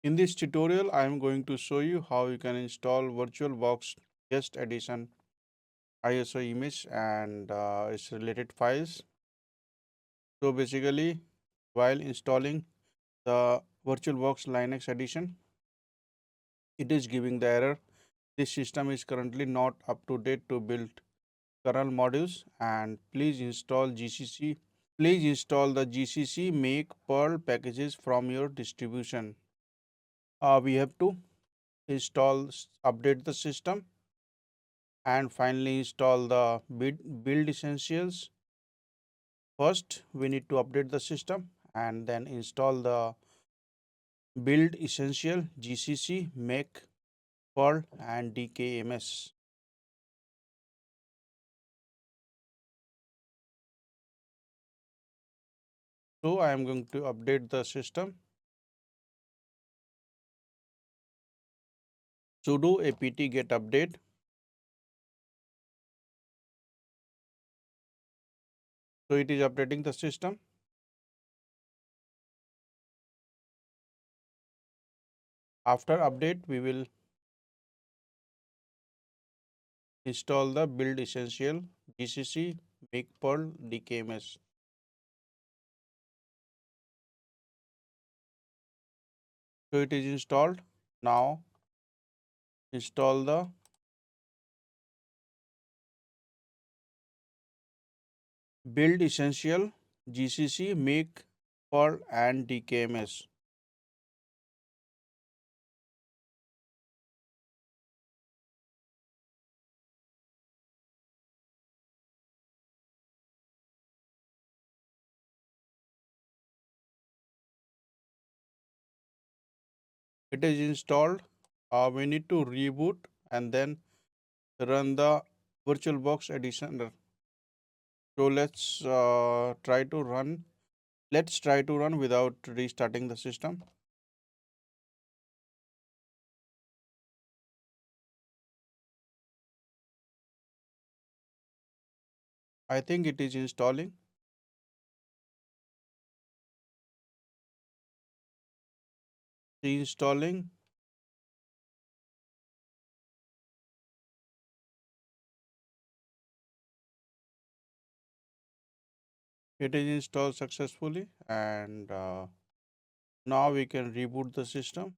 In this tutorial, I am going to show you how you can install VirtualBox Guest Edition ISO image and its related files. So basically, while installing the VirtualBox Linux Edition, it is giving the error. This system is currently not up to date to build kernel modules, and please install GCC. Please install the GCC make Perl packages from your distribution. We have to update the system, and finally install the build essentials. First, we need to update the system and then install the build essential GCC make Perl and dkms. So I am going to update the system. Sudo apt-get update. So it is updating the system. After update, we will install the build essential GCC make Perl dkms. So it is installed. Now install the build essential GCC make Perl and dkms. It is installed. We need to reboot and then run the VirtualBox edition. So try to run. Let's try to run without restarting the system. I think it is installing. Installing. It is installed successfully, and now we can reboot the system.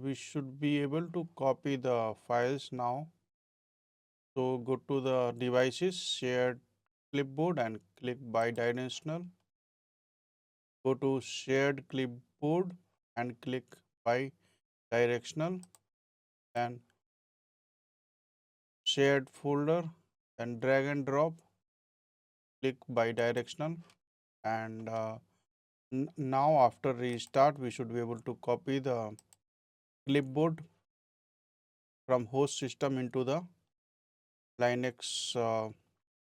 We should be able to copy the files now. So go to the devices, shared clipboard and click bidirectional. Go to shared clipboard and click bidirectional, and shared folder, then drag and drop, click bidirectional, and now after restart we should be able to copy the clipboard from host system into the Linux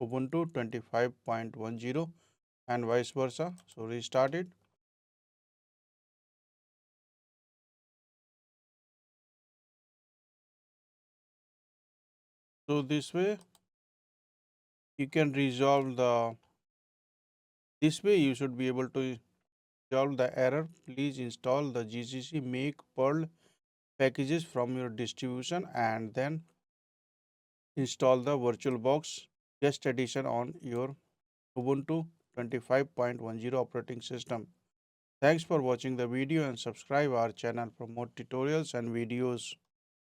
Ubuntu 25.10 and vice versa. So restart it. So this way you can resolve this way you should be able to resolve the error. Please install the GCC make Perl packages from your distribution and then install the VirtualBox guest edition on your Ubuntu 25.10 operating system. Thanks for watching the video and subscribe our channel for more tutorials and videos.